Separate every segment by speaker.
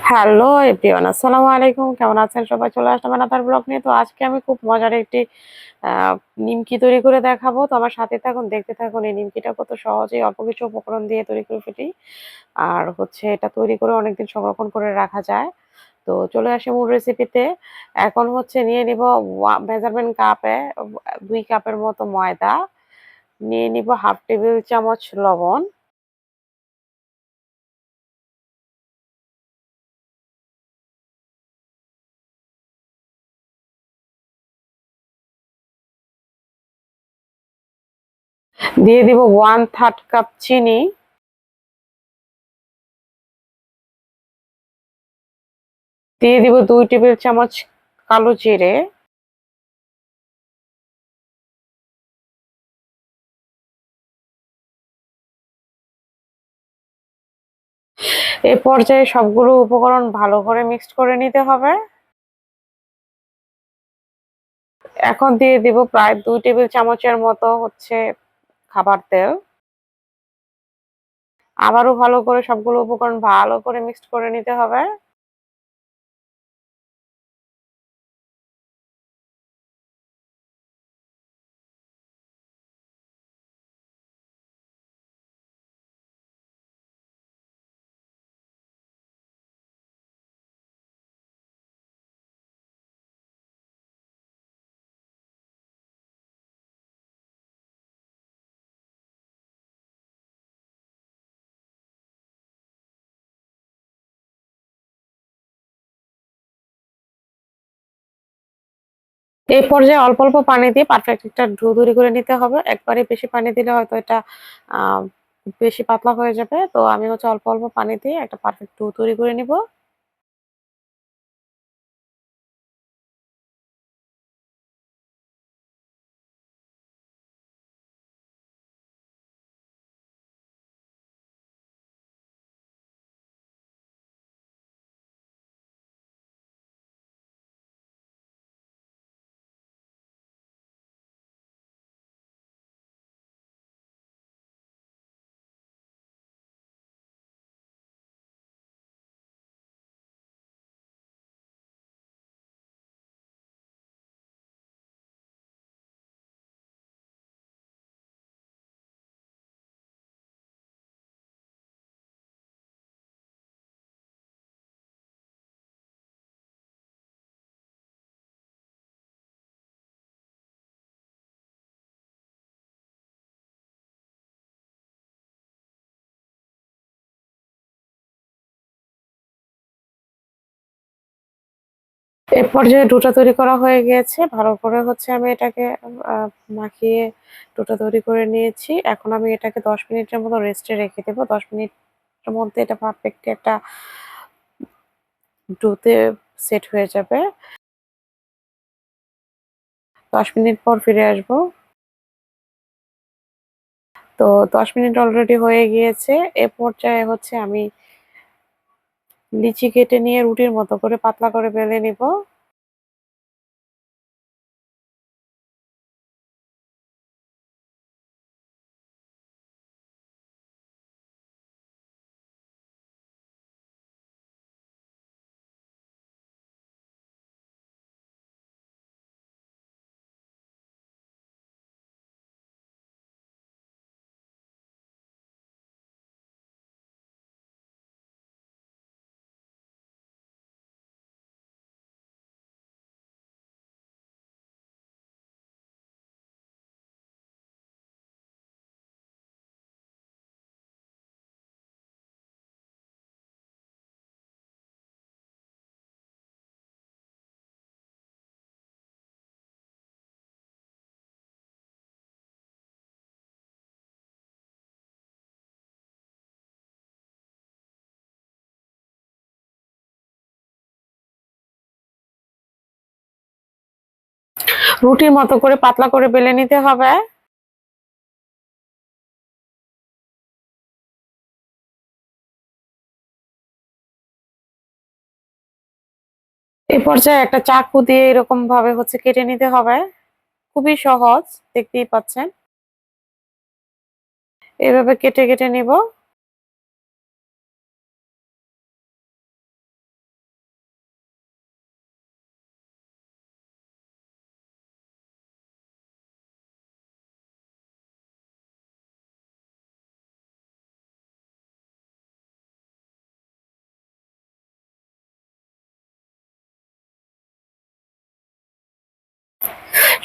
Speaker 1: Hello everyone, আসসালামু আলাইকুম। কেমন আছেন সবাই? চলে আসলাম আনাদার ব্লগ নিয়ে। তো আজকে আমি খুব মজার একটি আ নিমকি তৈরি করে দেখাবো। তো আমার সাথে থাকুন, দেখতে থাকুন। এই নিমকিটা কত সহজেই অল্প কিছু উপকরণ দিয়ে তৈরি করে ফেলি। আর হচ্ছে এটা তৈরি করে অনেকদিন সংরক্ষণ করে রাখা যায়। তো চলে আসি মূল রেসিপিতে। এখন হচ্ছে নিয়ে নিব মেজারমেন্ট কাপে ২ কাপের মতো ময়দা, নিয়ে নিব ১/২ টেবিল চামচ লবণ, দিয়ে দিব 1/3 কাপ চিনি, দিয়ে দিব ২ টেবিল চামচ কালো জিরে, এ পর্যায়ে সবগুলো উপকরণ ভালো করে মিক্সড করে নিতে হবে। এখন দিয়ে দিব প্রায় ২ টেবিল চামচের মতো হচ্ছে খাবার তেল। আবারও ভালো করে সবগুলো উপকরণ ভালো করে মিক্সড করে নিতে হবে। এই পর্যায়ে অল্প, অল্প পানি দিয়ে পারফেক্ট একটা ডো তৈরি করে নিতে হবে। একবারে বেশি পানি দিলে হয়তো এটা আ বেশি পাতলা হয়ে যাবে। তো আমি হচ্ছে অল্প, অল্প পানি দিয়ে একটা পারফেক্ট ডো তৈরি করে নিব। এ পর্যায়ে ডোটা তৈরি করা হয়ে গিয়েছে। ভালো করে হচ্ছে আমি এটাকে আ মাখিয়ে ডোটা তৈরি করে নিয়েছি। এখন আমি এটাকে ১০ মিনিটের মতো রেস্টে রেখে দেব। ১০ মিনিটের মধ্যে এটা পারফেক্ট একটা ডোতে সেট হয়ে যাবে। ১০ মিনিট পর ফিরে আসবো। তো ১০ মিনিট অলরেডি হয়ে গিয়েছে। এ পর্যায়ে হচ্ছে আমি লিচি কেটে নিয়ে রুটির মতো করে পাতলা করে বেলে নিবো। রুটির মতো করে পাতলা করে বেলে নিতে হবে। এই পর্যায়ে একটা চাকু দিয়ে এরকম ভাবে হচ্ছে কেটে নিতে হবে। খুবই সহজ, দেখতেই পাচ্ছেন। এভাবে কেটে, কেটে নিব।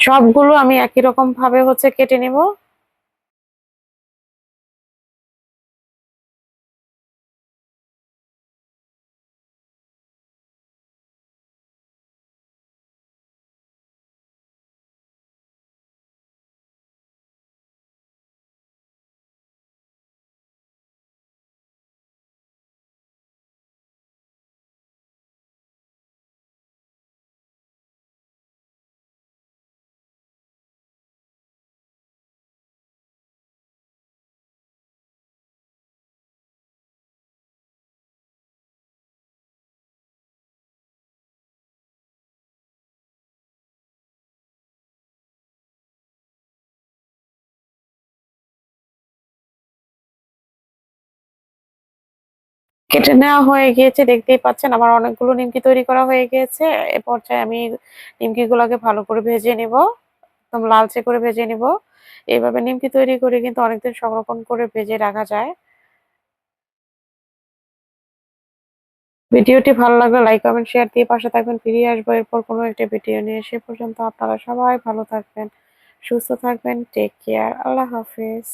Speaker 1: সবগুলো আমি একই রকম ভাবে কেটে নিব। কেটে নেওয়া হয়ে গিয়েছে, দেখতেই পাচ্ছেন আমার অনেকগুলো নিমকি তৈরি করা হয়ে গিয়েছে। এ পর্যায়ে আমি নিমকি গুলাকে ভালো করে ভেজে নিব, একদম লালচে করে ভেজে নিব। এইভাবে নিমকি তৈরি করে কিন্তু অনেকদিন সংরক্ষণ করে ভেজে রাখা যায়। ভিডিওটি ভালো লাগলে লাইক কমেন্ট শেয়ার দিয়ে পাশে থাকবেন। ফিরে আসবো এরপর কোনো একটা ভিডিও নিয়ে। সে পর্যন্ত আপনারা সবাই ভালো থাকবেন, সুস্থ থাকবেন। Take care. আল্লাহ হাফেজ।